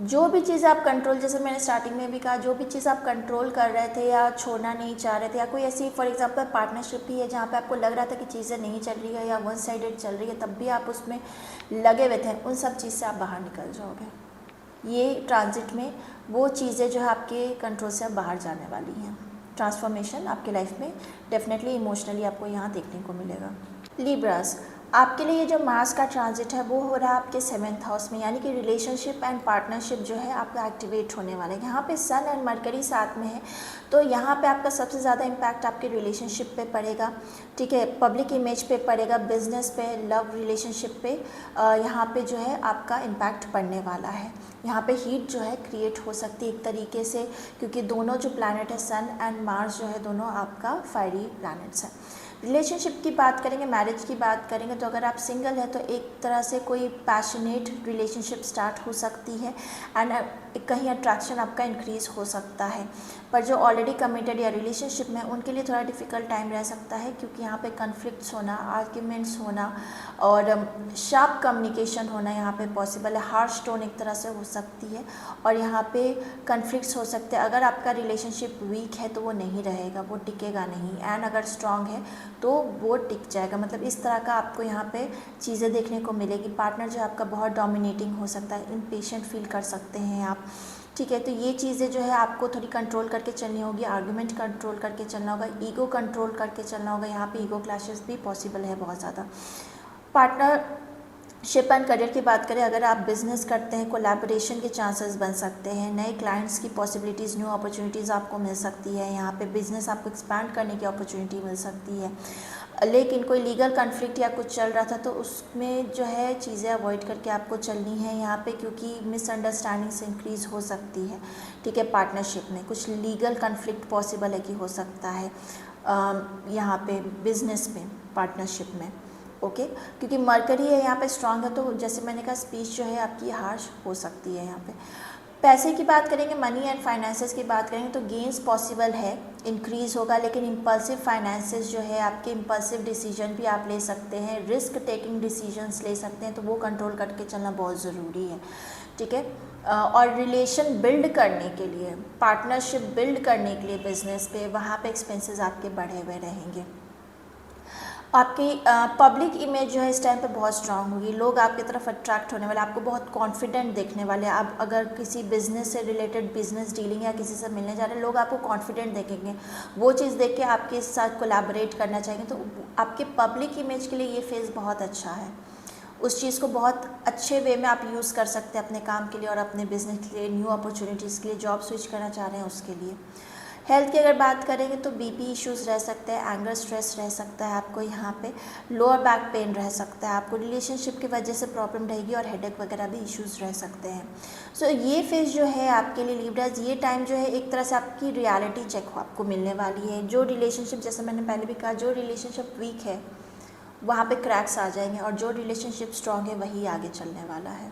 जो भी चीज़ आप कंट्रोल, जैसे मैंने स्टार्टिंग में भी कहा, जो भी चीज़ आप कंट्रोल कर रहे थे या छोड़ना नहीं चाह रहे थे, या कोई ऐसी फॉर एग्जांपल पार्टनरशिप भी है जहाँ पे आपको लग रहा था कि चीज़ें नहीं चल रही है या वन साइडेड चल रही है, तब भी आप उसमें लगे हुए थे, उन सब चीज़ से आप बाहर निकल जाओगे। ये ट्रांजिट में वो चीज़ें जो है आपके कंट्रोल से अब बाहर जाने वाली हैं। ट्रांसफॉर्मेशन आपकी लाइफ में डेफिनेटली इमोशनली आपको यहाँ देखने को मिलेगा। लिब्रास, आपके लिए जो मार्स का ट्रांजिट है वो हो रहा है आपके 7th हाउस में, यानी कि रिलेशनशिप एंड पार्टनरशिप जो है आपका एक्टिवेट होने वाला है। यहाँ पे सन एंड मरकरी साथ में है, तो यहाँ पे आपका सबसे ज़्यादा इम्पैक्ट आपके रिलेशनशिप पे पड़ेगा, ठीक है। पब्लिक इमेज पे पड़ेगा, बिजनेस पे, लव रिलेशनशिप पे यहाँ पे जो है आपका इम्पैक्ट पड़ने वाला है। यहाँ पे हीट जो है क्रिएट हो सकती है एक तरीके से, क्योंकि दोनों जो प्लैनेट है सन एंड मार्स जो है दोनों आपका फायरी प्लैनेट्स हैं। रिलेशनशिप की बात करेंगे, मैरिज की बात करेंगे, तो अगर आप सिंगल है तो एक तरह से कोई पैशनेट रिलेशनशिप स्टार्ट हो सकती है एंड कहीं अट्रैक्शन आपका इंक्रीज़ हो सकता है। पर जो ऑलरेडी कमिटेड या रिलेशनशिप में, उनके लिए थोड़ा डिफ़िकल्ट टाइम रह सकता है, क्योंकि यहाँ पे कन्फ्लिक्ट्स होना, आर्ग्यूमेंट्स होना और शार्प कम्युनिकेशन होना यहाँ पे पॉसिबल है। हार्श टोन एक तरह से हो सकती है और यहाँ पे कन्फ्लिक्ट्स हो सकते हैं। अगर आपका रिलेशनशिप वीक है तो वो नहीं रहेगा, वो टिकेगा नहीं, एंड अगर स्ट्रांग है तो वो टिक जाएगा। मतलब इस तरह का आपको यहाँ पे चीज़ें देखने को मिलेगी। पार्टनर जो आपका बहुत डोमिनेटिंग हो सकता है, इम्पेशेंट फील कर सकते हैं आप, ठीक है। तो ये चीज़ें जो है आपको थोड़ी कंट्रोल करके चलनी होगी, आर्गुमेंट कंट्रोल करके चलना होगा, ईगो कंट्रोल करके चलना होगा। यहाँ पे ईगो क्लैशेस भी पॉसिबल है बहुत ज़्यादा। पार्टनरशिप एंड करियर की बात करें, अगर आप बिजनेस करते हैं, कोलैबोरेशन के चांसेस बन सकते हैं, नए क्लाइंट्स की पॉसिबिलिटीज़, न्यू अपॉर्चुनिटीज़ आपको मिल सकती है। यहाँ पे बिजनेस आपको एक्सपैंड करने की अपॉर्चुनिटी मिल सकती है। लेकिन कोई लीगल कन्फ्लिक्ट या कुछ चल रहा था तो उसमें जो है चीज़ें अवॉइड करके आपको चलनी है यहाँ पे, क्योंकि मिसअंडरस्टैंडिंग्स इंक्रीज़ हो सकती है, ठीक है। पार्टनरशिप में कुछ लीगल कन्फ्लिक्ट पॉसिबल है कि हो सकता है यहाँ पे बिजनेस में, पार्टनरशिप में, ओके। क्योंकि मरकरी है यहाँ पे स्ट्रांग है, तो जैसे मैंने कहा स्पीच जो है आपकी हार्श हो सकती है यहाँ पे। पैसे की बात करेंगे, मनी एंड फाइनेंसेस की बात करेंगे तो गेंस पॉसिबल है, इंक्रीज़ होगा, लेकिन इम्पल्सिव फाइनेंसेस जो है आपके, इम्पल्सिव डिसीजन भी आप ले सकते हैं, रिस्क टेकिंग डिसीजंस ले सकते हैं, तो वो कंट्रोल करके चलना बहुत ज़रूरी है, ठीक है। और रिलेशन बिल्ड करने के लिए, पार्टनरशिप बिल्ड करने के लिए बिजनेस पे, वहाँ पे एक्सपेंसेस आपके बढ़े हुए रहेंगे। आपकी पब्लिक इमेज जो है इस टाइम पे बहुत स्ट्रांग होगी, लोग आपकी तरफ अट्रैक्ट होने वाले, आपको बहुत कॉन्फिडेंट देखने वाले। आप अगर किसी बिजनेस से रिलेटेड बिजनेस डीलिंग या किसी से मिलने जा रहे हैं, लोग आपको कॉन्फिडेंट देखेंगे, वो चीज़ देख के आपके साथ कोलैबोरेट करना चाहेंगे। तो आपके पब्लिक इमेज के लिए ये फेज़ बहुत अच्छा है, उस चीज़ को बहुत अच्छे वे में आप यूज़ कर सकते हैं अपने काम के लिए और अपने बिजनेस के लिए, न्यू अपॉर्चुनिटीज़ के लिए, जॉब स्विच करना चाह रहे हैं उसके लिए। हेल्थ की अगर बात करेंगे तो बीपी इश्यूज़ रह सकते हैं, एंगर स्ट्रेस रह सकता है आपको, यहाँ पे लोअर बैक पेन रह सकता है आपको, रिलेशनशिप की वजह से प्रॉब्लम रहेगी और हेडेक वगैरह भी इश्यूज़ रह सकते हैं। सो ये फेज़ जो है आपके लिए लिब्रास, ये टाइम जो है एक तरह से आपकी रियलिटी चेक आपको मिलने वाली है। जो रिलेशनशिप, जैसे मैंने पहले भी कहा, जो रिलेशनशिप वीक है वहाँ पे क्रैक्स आ जाएंगे और जो रिलेशनशिप स्ट्रांग है वही आगे चलने वाला है।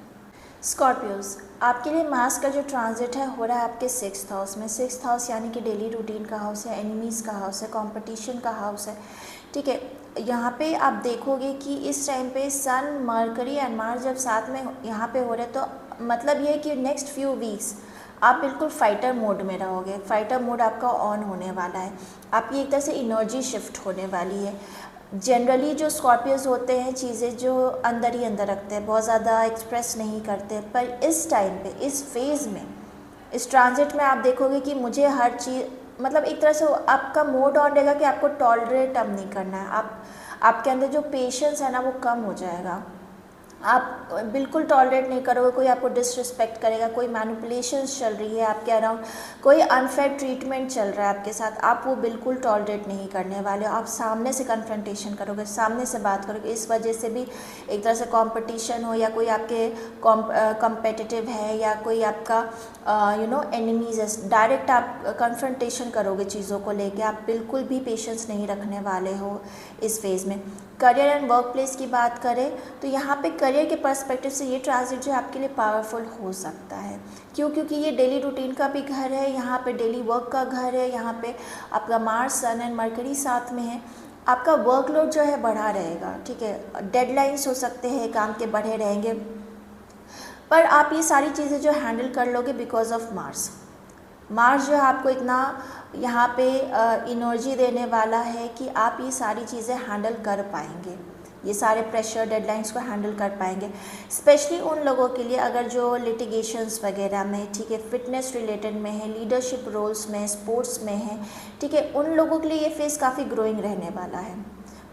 स्कॉर्पियोज, आपके लिए मार्स का जो ट्रांजिट है हो रहा है आपके 6th हाउस में। 6th हाउस यानी कि डेली रूटीन का हाउस है, एनिमीज़ का हाउस है, कंपटीशन का हाउस है, ठीक है। यहाँ पे आप देखोगे कि इस टाइम पे सन, मरकरी एंड मार्स जब साथ में यहाँ पे हो रहे हैं, तो मतलब ये है कि नेक्स्ट फ्यू वीक्स आप बिल्कुल फाइटर मोड में रहोगे, फाइटर मोड आपका ऑन होने वाला है, आपकी एक तरह से एनर्जी शिफ्ट होने वाली है। जनरली जो स्कॉर्पियोज होते हैं चीज़ें जो अंदर ही अंदर रखते हैं, बहुत ज़्यादा एक्सप्रेस नहीं करते, पर इस टाइम पे, इस फेज़ में, इस ट्रांजिट में आप देखोगे कि मुझे हर चीज़, मतलब एक तरह से आपका मोड ऑन रहेगा कि आपको टॉलरेट अब नहीं करना है, आपके अंदर जो पेशेंस है ना वो कम हो जाएगा। आप बिल्कुल टॉलरेट नहीं करोगे, कोई आपको डिसरिस्पेक्ट करेगा, कोई मैनिपुलेशंस चल रही है आपके अराउंड, कोई अनफेयर ट्रीटमेंट चल रहा है आपके साथ, आप वो बिल्कुल टॉलरेट नहीं करने वाले हो। आप सामने से कन्फ्रंटेशन करोगे, सामने से बात करोगे। इस वजह से भी एक तरह से कंपटीशन हो या कोई आपके कॉम्पिटिटिव है या कोई आपका एनिमीज है, डायरेक्ट आप कन्फ्रंटेशन करोगे चीज़ों को लेके, आप बिल्कुल भी पेशेंस नहीं रखने वाले हो इस फेज़ में। करियर एंड वर्क प्लेस की बात करें तो यहाँ पे करियर के पर्सपेक्टिव से ये ट्रांजिट जो है आपके लिए पावरफुल हो सकता है। क्यों? क्योंकि ये डेली रूटीन का भी घर है, यहाँ पे डेली वर्क का घर है, यहाँ पे आपका मार्स, सन एंड मरकरी साथ में है। आपका वर्कलोड जो है बढ़ा रहेगा, ठीक है, डेडलाइंस हो सकते हैं काम के बढ़े रहेंगे, पर आप ये सारी चीज़ें जो हैंडल कर लोगे बिकॉज ऑफ मार्स। मार्स जो है आपको इतना यहाँ पे एनर्जी देने वाला है कि आप ये सारी चीज़ें हैंडल कर पाएंगे, ये सारे प्रेशर डेडलाइंस को हैंडल कर पाएंगे। स्पेशली उन लोगों के लिए अगर जो लिटिगेशंस वगैरह में, ठीक है, फिटनेस रिलेटेड में है, लीडरशिप रोल्स में, स्पोर्ट्स में है, ठीक है, उन लोगों के लिए ये फेज़ काफ़ी ग्रोइंग रहने वाला है।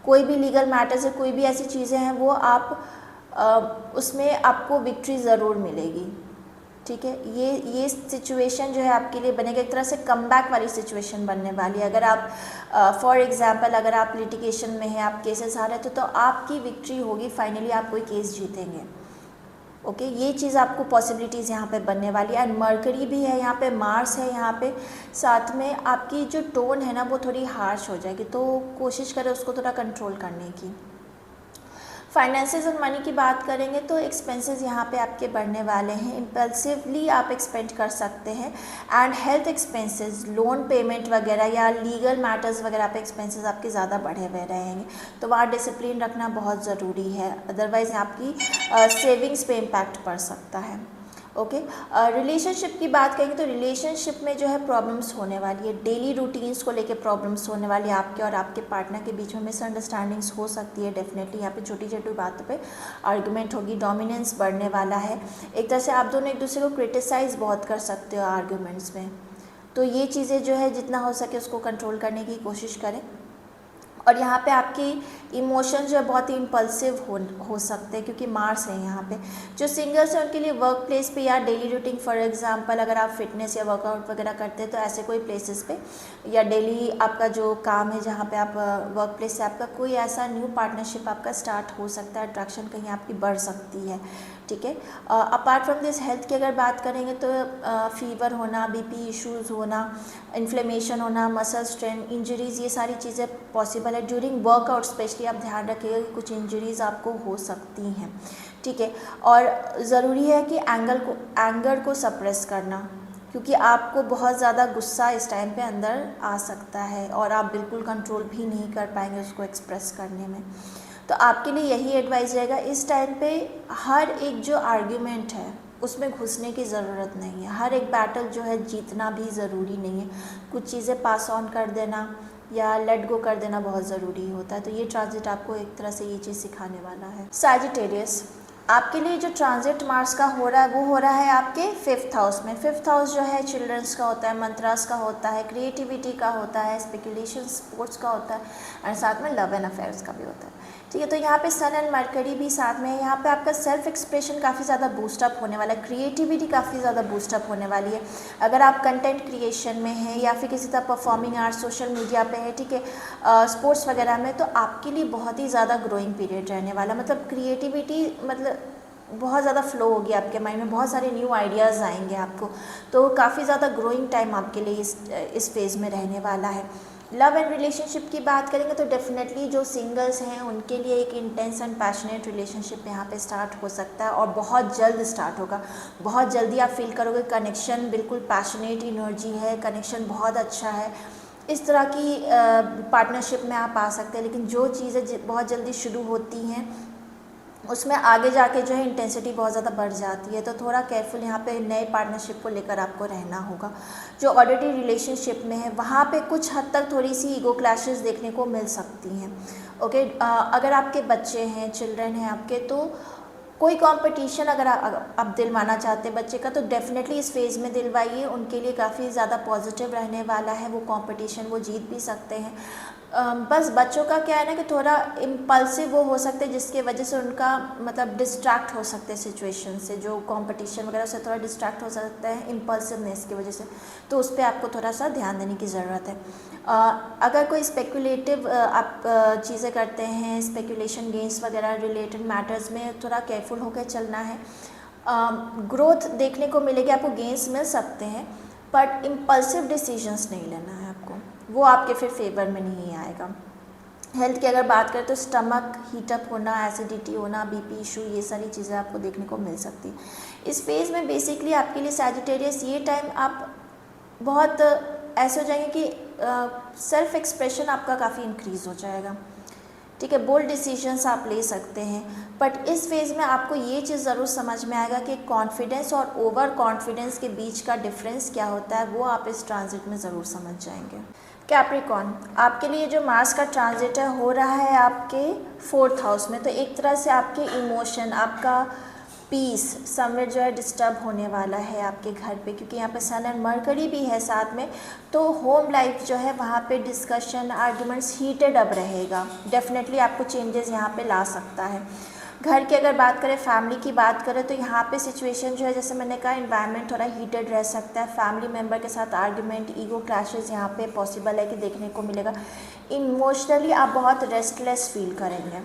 कोई भी लीगल मैटर्स है, कोई भी ऐसी चीज़ें हैं, वो आप उसमें आपको विक्ट्री ज़रूर मिलेगी, ठीक है। ये सिचुएशन जो है आपके लिए बनेगा, एक तरह से कमबैक वाली सिचुएशन बनने वाली है। अगर आप फॉर एग्जांपल अगर आप लिटिगेशन में हैं, आप केसेस आ रहे थे, तो आपकी विक्ट्री होगी, फाइनली आप कोई केस जीतेंगे। ओके, ये चीज़ आपको पॉसिबिलिटीज़ यहाँ पे बनने वाली है। एंड मरकरी भी है यहाँ पे, मार्स है यहाँ पे, साथ में आपकी जो टोन है ना वो थोड़ी हार्श हो जाएगी, तो कोशिश करें उसको थोड़ा कंट्रोल करने की। फाइनेंसेस और मनी की बात करेंगे तो एक्सपेंसेस यहाँ पे आपके बढ़ने वाले हैं, इम्पल्सिवली आप एक्सपेंड कर सकते हैं। And health expenses, loan payment वगैरह या लीगल मैटर्स वगैरह पे एक्सपेंसेस आपके ज़्यादा बढ़े हुए रहेंगे, तो वहाँ डिसिप्लिन रखना बहुत ज़रूरी है, अदरवाइज़ आपकी सेविंग्स पे इम्पैक्ट पड़ सकता है। ओके, रिलेशनशिप की बात करेंगे तो रिलेशनशिप में जो है प्रॉब्लम्स होने वाली है, डेली रूटीन्स को लेके प्रॉब्लम्स होने वाली है, आपके और आपके पार्टनर के बीच में मिसअंडरस्टैंडिंग्स हो सकती है डेफिनेटली। यहाँ पे छोटी छोटी बातों पे आर्गुमेंट होगी, डोमिनेंस बढ़ने वाला है, एक तरह से आप दोनों एक दूसरे को क्रिटिसाइज़ बहुत कर सकते हो आर्गूमेंट्स में, तो ये चीज़ें जो है जितना हो सके उसको कंट्रोल करने की कोशिश करें। और यहाँ पे आपकी इमोशन जो है बहुत ही इम्पल्सिव हो सकते हैं, क्योंकि मार्स है यहाँ पे। जो सिंगर्स हैं उनके लिए वर्क प्लेस पे या डेली रूटीन, फॉर एग्जांपल अगर आप फिटनेस या वर्कआउट वगैरह करते हैं तो ऐसे कोई प्लेसेस पे, या डेली आपका जो काम है जहाँ पे आप वर्क प्लेस से आपका कोई ऐसा न्यू पार्टनरशिप आपका स्टार्ट हो सकता है, अट्रैक्शन कहीं आपकी बढ़ सकती है, ठीक है। अपार्ट फ्रॉम दिस हेल्थ की अगर बात करेंगे तो फीवर होना, बीपी इश्यूज़ होना, इन्फ्लेमेशन होना, मसल स्ट्रेन, इंजरीज़, ये सारी चीज़ें पॉसिबल है ड्यूरिंग वर्कआउट। स्पेशली आप ध्यान रखिएगा कि कुछ इंजरीज़ आपको हो सकती हैं, ठीक है। और ज़रूरी है कि एंगर को सप्रेस करना, क्योंकि आपको बहुत ज़्यादा गुस्सा इस टाइम पे अंदर आ सकता है और आप बिल्कुल कंट्रोल भी नहीं कर पाएंगे उसको एक्सप्रेस करने में। तो आपके लिए यही एडवाइस रहेगा, इस टाइम पे हर एक जो आर्ग्यूमेंट है उसमें घुसने की ज़रूरत नहीं है, हर एक बैटल जो है जीतना भी ज़रूरी नहीं है, कुछ चीज़ें पास ऑन कर देना या लेट गो कर देना बहुत ज़रूरी होता है। तो ये ट्रांजिट आपको एक तरह से ये चीज़ सिखाने वाला है। सैजिटेरियस, आपके लिए जो ट्रांजिट मार्स का हो रहा है वो हो रहा है आपके 5th हाउस में। 5th हाउस जो है चिल्ड्रंस का होता है, मंत्रास का होता है, क्रिएटिविटी का होता है, स्पेकुलेशन, स्पोर्ट्स का होता है, और साथ में लव एंड अफेयर्स का भी होता है, ठीक है। तो यहाँ पे सन एंड मरकरी भी साथ में है, यहाँ पे आपका सेल्फ एक्सप्रेशन काफ़ी ज़्यादा बूस्टअप होने वाला है, क्रिएटिविटी काफ़ी ज़्यादा बूस्टअप होने वाली है। अगर आप कंटेंट क्रिएशन में हैं या फिर किसी तरह परफॉर्मिंग आर्ट्स, सोशल मीडिया पे है, ठीक है, स्पोर्ट्स वगैरह में, तो आपके लिए बहुत ही ज़्यादा ग्रोइंग पीरियड रहने वाला, मतलब क्रिएटिविटी मतलब बहुत ज़्यादा फ्लो होगी आपके माइंड में, बहुत सारे न्यू आइडियाज़ आएंगे आपको, तो काफ़ी ज़्यादा ग्रोइंग टाइम आपके लिए इस फेज़ में रहने वाला है। लव एंड रिलेशनशिप की बात करेंगे तो डेफिनेटली जो सिंगल्स हैं उनके लिए एक इंटेंस एंड पैशनेट रिलेशनशिप यहाँ पे स्टार्ट हो सकता है, और बहुत जल्द स्टार्ट होगा, बहुत जल्दी आप फील करोगे कनेक्शन बिल्कुल पैशनेट एनर्जी है, कनेक्शन बहुत अच्छा है, इस तरह की पार्टनरशिप में आप आ सकते हैं। लेकिन जो चीज़ें बहुत जल्दी शुरू होती हैं उसमें आगे जाके जो है इंटेंसिटी बहुत ज़्यादा बढ़ जाती है। तो थोड़ा केयरफुल यहाँ पे नए पार्टनरशिप को लेकर आपको रहना होगा। जो ऑलरेडी रिलेशनशिप में है वहाँ पे कुछ हद तक थोड़ी सी ईगो क्लैशेस देखने को मिल सकती हैं। ओके, अगर आपके बच्चे हैं, चिल्ड्रन हैं आपके, तो कोई कंपटीशन अगर आप दिलवाना चाहते हैं बच्चे का, तो डेफिनेटली इस फेज़ में दिलवाइए। उनके लिए काफ़ी ज़्यादा पॉजिटिव रहने वाला है। वो कंपटीशन वो जीत भी सकते हैं। बस बच्चों का क्या है ना कि थोड़ा इम्पल्सिव वो हो सकते हैं, जिसके वजह से उनका मतलब डिस्ट्रैक्ट हो सकते हैं सिचुएशन से। जो कंपटीशन वगैरह से थोड़ा डिस्ट्रैक्ट हो सकता है इम्पल्सिवनेस की वजह से। तो उस पर आपको थोड़ा सा ध्यान देने की ज़रूरत है। अगर कोई स्पेकुलेटिव आप चीज़ें करते हैं, स्पेकुलेशन गेम्स वगैरह रिलेटेड मैटर्स में थोड़ा केयरफुल होकर चलना है। ग्रोथ देखने को मिलेगी, आपको गेंस मिल सकते हैं, बट इम्पल्सिव डिसीजंस नहीं लेना है आपको, वो आपके फिर फेवर में नहीं आएगा। हेल्थ की अगर बात करें तो स्टमक हीटअप होना, एसिडिटी होना, बीपी इशू, ये सारी चीज़ें आपको देखने को मिल सकती है इस फेज़ में। बेसिकली आपके लिए सैजिटेरियस ये टाइम आप बहुत ऐसे हो जाएंगे कि सेल्फ एक्सप्रेशन आपका काफ़ी इंक्रीज़ हो जाएगा। ठीक है, बोल्ड डिसीजंस आप ले सकते हैं, बट इस फेज़ में आपको ये चीज़ ज़रूर समझ में आएगा कि कॉन्फिडेंस और ओवर कॉन्फिडेंस के बीच का डिफरेंस क्या होता है, वो आप इस ट्रांजिट में ज़रूर समझ जाएंगे। कैप्रिकॉर्न, आपके लिए जो मार्स का ट्रांजिट है हो रहा है आपके 4th हाउस में। तो एक तरह से आपके इमोशन, आपका पीस समवेयर जो है डिस्टर्ब होने वाला है आपके घर पे, क्योंकि यहाँ पे सन एंड मरकरी भी है साथ में। तो होम लाइफ जो है वहाँ पे डिस्कशन, आर्ग्यूमेंट्स हीटेड अब रहेगा। डेफिनेटली आपको चेंजेस यहाँ पे ला सकता है। घर की अगर बात करें, फैमिली की बात करें, तो यहाँ पे सिचुएशन जो है, जैसे मैंने कहा, एनवायरनमेंट थोड़ा हीटेड रह सकता है। फैमिली मेम्बर के साथ आर्ग्यूमेंट, ईगो क्लैशेस यहाँ पे पॉसिबल है कि देखने को मिलेगा। इमोशनली आप बहुत रेस्टलेस फील करेंगे।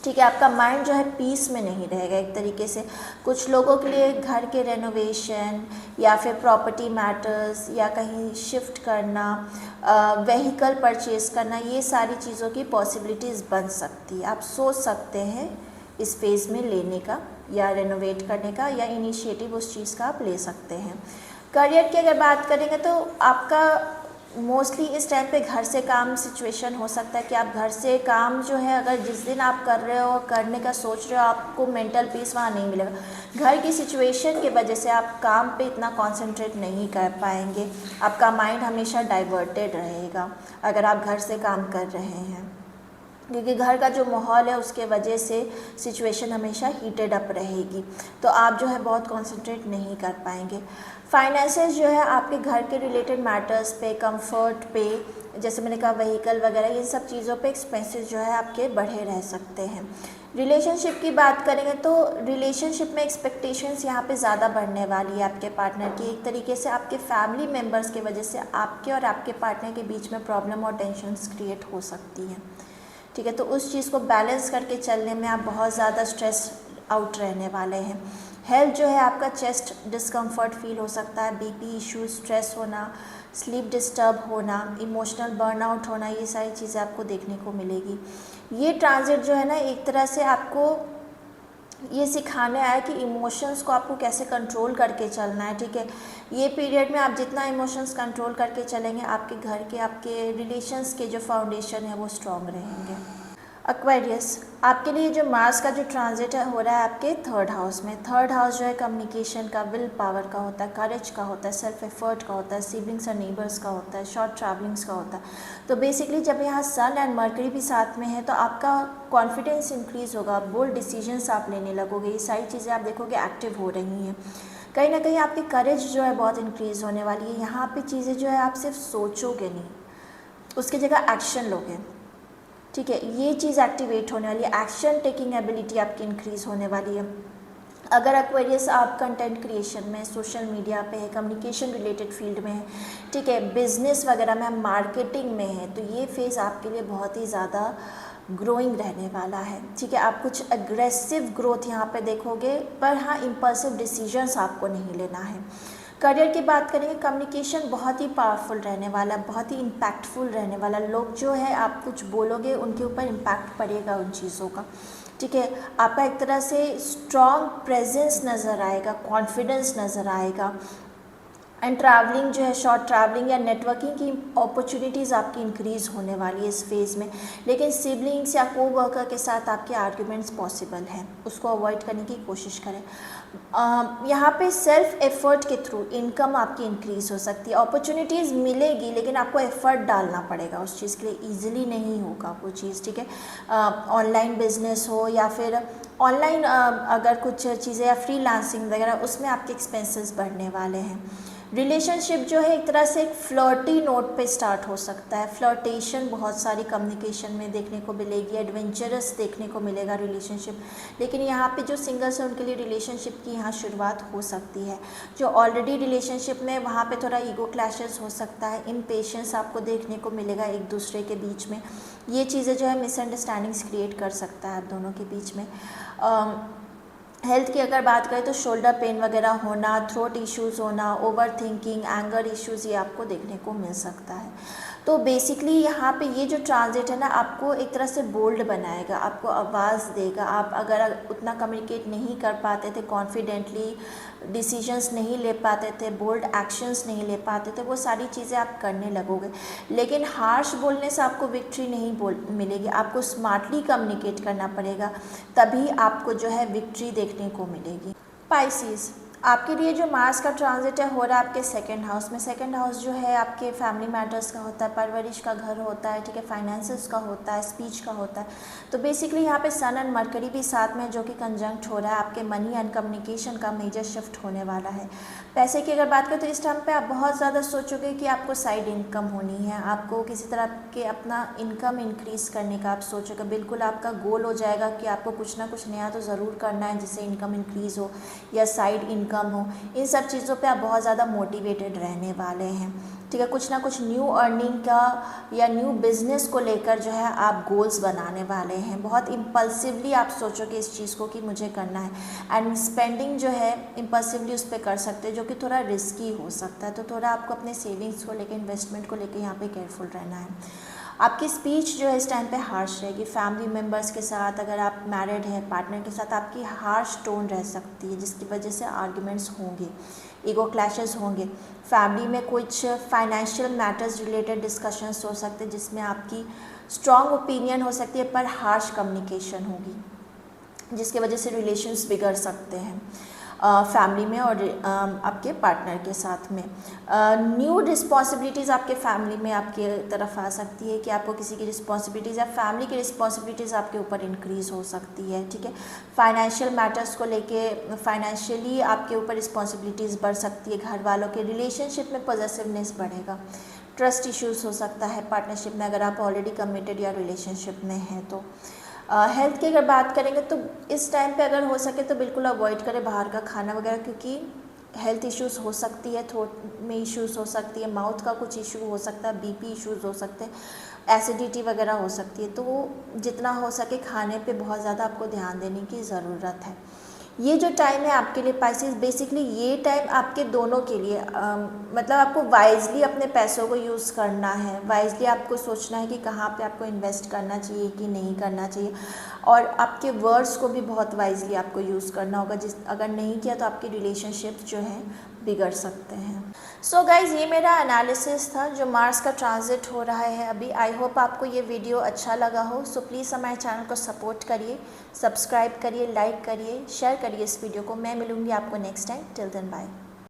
ठीक है, आपका माइंड जो है पीस में नहीं रहेगा एक तरीके से। कुछ लोगों के लिए घर के रेनोवेशन या फिर प्रॉपर्टी मैटर्स या कहीं शिफ्ट करना, व्हीकल परचेज़ करना, ये सारी चीज़ों की पॉसिबिलिटीज़ बन सकती है। आप सोच सकते हैं इस फेज़ में लेने का या रेनोवेट करने का, या इनिशिएटिव उस चीज़ का आप ले सकते हैं। करियर की अगर बात करेंगे तो आपका मोस्टली इस टाइम पे घर से काम सिचुएशन हो सकता है कि आप घर से काम जो है, अगर जिस दिन आप कर रहे हो, करने का सोच रहे हो, आपको मेंटल पीस वहाँ नहीं मिलेगा। घर की सिचुएशन की वजह से आप काम पे इतना कंसंट्रेट नहीं कर पाएंगे। आपका माइंड हमेशा डाइवर्टेड रहेगा अगर आप घर से काम कर रहे हैं, क्योंकि घर का जो माहौल है उसके वजह से सिचुएशन हमेशा हीटेड अप रहेगी। तो आप जो है बहुत कंसंट्रेट नहीं कर पाएंगे। फाइनेंसेस जो है आपके घर के रिलेटेड मैटर्स पे, कंफर्ट पे, जैसे मैंने कहा व्हीकल वगैरह, ये सब चीज़ों पे एक्सपेंसेस जो है आपके बढ़े रह सकते हैं। रिलेशनशिप की बात करेंगे तो रिलेशनशिप में एक्सपेक्टेशंस यहाँ पे ज़्यादा बढ़ने वाली है आपके पार्टनर की। एक तरीके से आपके फैमिली मेम्बर्स की वजह से आपके और आपके पार्टनर के बीच में प्रॉब्लम और टेंशन्स क्रिएट हो सकती हैं। ठीक है, तो उस चीज़ को बैलेंस करके चलने में आप बहुत ज़्यादा स्ट्रेस आउट रहने वाले हैं। हेल्थ जो है आपका चेस्ट डिस्कम्फर्ट फील हो सकता है, बीपी इशू, स्ट्रेस होना, स्लीप डिस्टर्ब होना, इमोशनल बर्नआउट होना, ये सारी चीज़ें आपको देखने को मिलेगी। ये ट्रांजिट जो है ना, एक तरह से आपको ये सिखाने आया कि इमोशंस को आपको कैसे कंट्रोल करके चलना है। ठीक है, ये पीरियड में आप जितना इमोशंस कंट्रोल करके चलेंगे, आपके घर के, आपके रिलेशंस के जो फाउंडेशन है वो स्ट्रॉन्ग रहेंगे। एक्वेरियस, आपके लिए जो मार्स का जो ट्रांजिट है हो रहा है आपके 3rd हाउस में। 3rd हाउस जो है कम्युनिकेशन का, विल पावर का होता है, करेज का होता है, सेल्फ एफर्ट का होता है, सिबलिंग्स और नेबर्स का होता है, शॉर्ट ट्रैवलिंग्स का होता है। तो बेसिकली जब यहाँ सन एंड मरकरी भी साथ में है तो आपका कॉन्फिडेंस इंक्रीज़ होगा, बोल्ड डिसीजंस आप लेने लगोगे, ये सारी चीज़ें आप देखोगे एक्टिव हो रही हैं। कहीं ना कहीं आपकी करेज जो है बहुत इंक्रीज़ होने वाली है। यहाँ पे चीज़ें जो है आप सिर्फ सोचोगे नहीं, उसकी जगह एक्शन लोगे। ठीक है, ये चीज़ एक्टिवेट होने वाली है, एक्शन टेकिंग एबिलिटी आपकी इंक्रीज़ होने वाली है। अगर एक्वेरियस आप कंटेंट क्रिएशन में, सोशल मीडिया पे है, कम्युनिकेशन रिलेटेड फील्ड में है, ठीक है, बिजनेस वगैरह में, मार्केटिंग में है, तो ये फेज़ आपके लिए बहुत ही ज़्यादा ग्रोइंग रहने वाला है। ठीक है, आप कुछ एग्रेसिव ग्रोथ यहाँ पे देखोगे, पर हाँ इम्पल्सिव डिसीजंस आपको नहीं लेना है। करियर की बात करेंगे, कम्युनिकेशन बहुत ही पावरफुल रहने वाला, बहुत ही इम्पैक्टफुल रहने वाला। लोग जो है आप कुछ बोलोगे उनके ऊपर इम्पैक्ट पड़ेगा उन चीज़ों का। ठीक है, आपका एक तरह से स्ट्रॉन्ग प्रेजेंस नज़र आएगा, कॉन्फिडेंस नज़र आएगा। एंड ट्रैवलिंग जो है, शॉर्ट ट्रैवलिंग या नेटवर्किंग की अपॉर्चुनिटीज़ आपकी इंक्रीज़ होने वाली है इस फेज़ में। लेकिन सिबलिंग्स या को वर्कर के साथ आपके आर्ग्यूमेंट्स पॉसिबल हैं, उसको अवॉइड करने की कोशिश करें। यहाँ पे सेल्फ एफर्ट के थ्रू इनकम आपकी इंक्रीज़ हो सकती है। अपॉर्चुनिटीज़ मिलेगी लेकिन आपको एफर्ट डालना पड़ेगा उस चीज़ के लिए, ईजिली नहीं होगा वो चीज़, ठीक है। ऑनलाइन बिजनेस हो या फिर ऑनलाइन अगर कुछ चीज़ें या फ्रीलांसिंग वगैरह, उसमें आपके एक्सपेंसेस बढ़ने वाले हैं। रिलेशनशिप जो है एक तरह से एक फ्लर्टी नोट पे स्टार्ट हो सकता है। फ्लर्टेशन बहुत सारी कम्युनिकेशन में देखने को मिलेगी, एडवेंचरस देखने को मिलेगा रिलेशनशिप। लेकिन यहाँ पे जो सिंगल्स हैं उनके लिए रिलेशनशिप की यहाँ शुरुआत हो सकती है। जो ऑलरेडी रिलेशनशिप में, वहाँ पे थोड़ा ईगो क्लैशेस हो सकता है, इम्पेशेंस आपको देखने को मिलेगा एक दूसरे के बीच में। ये चीज़ें जो है मिसअंडरस्टैंडिंग्स क्रिएट कर सकता है आप दोनों के बीच में। हेल्थ की अगर बात करें तो शोल्डर पेन वगैरह होना, थ्रोट इश्यूज़ होना, ओवर थिंकिंग, एंगर इश्यूज़, ये आपको देखने को मिल सकता है। तो बेसिकली यहाँ पे ये जो ट्रांजिट है ना, आपको एक तरह से बोल्ड बनाएगा, आपको आवाज़ देगा। आप अगर उतना कम्युनिकेट नहीं कर पाते थे, कॉन्फिडेंटली डिसीजंस नहीं ले पाते थे, बोल्ड एक्शंस नहीं ले पाते थे, वो सारी चीज़ें आप करने लगोगे। लेकिन हार्श बोलने से आपको विक्ट्री नहीं मिलेगी, आपको स्मार्टली कम्युनिकेट करना पड़ेगा, तभी आपको जो है विक्ट्री देखने को मिलेगी। पाइसेस, आपके लिए जो मार्स का ट्रांजिट है हो रहा है आपके सेकंड हाउस में। सेकंड हाउस जो है आपके फैमिली मैटर्स का होता है, परवरिश का घर होता है, ठीक है, फाइनेंसेस का होता है, स्पीच का होता है। तो बेसिकली यहाँ पे सन एंड मरकरी भी साथ में जो कि कंजंक्ट हो रहा है, आपके मनी एंड कम्युनिकेशन का मेजर शिफ्ट होने वाला है। पैसे की अगर बात करें तो इस टाइम पे आप बहुत ज़्यादा सोचोगे कि आपको साइड इनकम होनी है, आपको किसी तरह के अपना इनकम इंक्रीज़ करने का आप सोचोगे। बिल्कुल आपका गोल हो जाएगा कि आपको कुछ ना कुछ नया तो ज़रूर करना है जिससे इनकम इंक्रीज़ हो या साइड इनकम हो। इन सब चीज़ों पे आप बहुत ज़्यादा मोटिवेटेड रहने वाले हैं, ठीक है। कुछ ना कुछ न्यू अर्निंग का या न्यू बिजनेस को लेकर जो है आप गोल्स बनाने वाले हैं। बहुत इम्पल्सिवली आप सोचोगे इस चीज़ को कि मुझे करना है, एंड स्पेंडिंग जो है इम्पल्सिवली उस पर कर सकते हैं, जो कि थोड़ा रिस्की हो सकता है। तो थोड़ा आपको अपने सेविंग्स को लेकर, इन्वेस्टमेंट को लेकर यहाँ पे केयरफुल रहना है। आपकी स्पीच जो है इस टाइम पे हार्श रहेगी। फैमिली मेम्बर्स के साथ, अगर आप मैरिड हैं, पार्टनर के साथ आपकी हार्श टोन रह सकती है, जिसकी वजह से आर्ग्यूमेंट्स होंगे, ईगो क्लैशेस होंगे। फैमिली में कुछ फाइनेंशियल मैटर्स रिलेटेड डिस्कशंस हो सकते हैं जिसमें आपकी स्ट्रॉन्ग ओपिनियन हो सकती है पर हार्श कम्युनिकेशन होगी, जिसकी वजह से रिलेशंस बिगड़ सकते हैं फैमिली में और आपके पार्टनर के साथ में। न्यू रिस्पॉन्सिबिलिटीज़ आपके फैमिली में आपके तरफ आ सकती है कि आपको किसी की रिस्पॉन्सिबिलिटीज़ या फैमिली की रिस्पॉन्सिबिलिटीज़ आपके ऊपर इंक्रीज़ हो सकती है, ठीक है। फाइनेंशियल मैटर्स को लेके फाइनेंशियली आपके ऊपर रिस्पॉन्सिबिलिटीज़ बढ़ सकती है। घर वालों के रिलेशनशिप में पॉजिटिवनेस बढ़ेगा। ट्रस्ट इश्यूज़ हो सकता है पार्टनरशिप में, अगर आप ऑलरेडी कमिटेड या रिलेशनशिप में हैं तो। हेल्थ की अगर बात करेंगे तो इस टाइम पे अगर हो सके तो बिल्कुल अवॉइड करें बाहर का खाना वगैरह, क्योंकि हेल्थ इश्यूज़ हो सकती है, थ्रोट में इश्यूज़ हो सकती है, माउथ का कुछ इशू हो सकता है, बीपी इश्यूज़ हो सकते हैं, एसिडिटी वगैरह हो सकती है। तो जितना हो सके खाने पे बहुत ज़्यादा आपको ध्यान देने की ज़रूरत है। ये जो टाइम है आपके लिए पाइसेस, बेसिकली ये टाइम आपके दोनों के लिए मतलब आपको वाइजली अपने पैसों को यूज़ करना है, वाइजली आपको सोचना है कि कहाँ पे आपको इन्वेस्ट करना चाहिए कि नहीं करना चाहिए, और आपके वर्ड्स को भी बहुत वाइजली आपको यूज़ करना होगा। अगर नहीं किया तो आपके रिलेशनशिप्स जो हैं बिगड़ सकते हैं। सो गाइज़, ये मेरा एनालिसिस था जो मार्स का ट्रांजिट हो रहा है अभी। आई होप आपको ये वीडियो अच्छा लगा हो। सो प्लीज़ हमारे चैनल को सपोर्ट करिए, सब्सक्राइब करिए, लाइक करिए, शेयर करिए इस वीडियो को। मैं मिलूँगी आपको next time. Till then bye.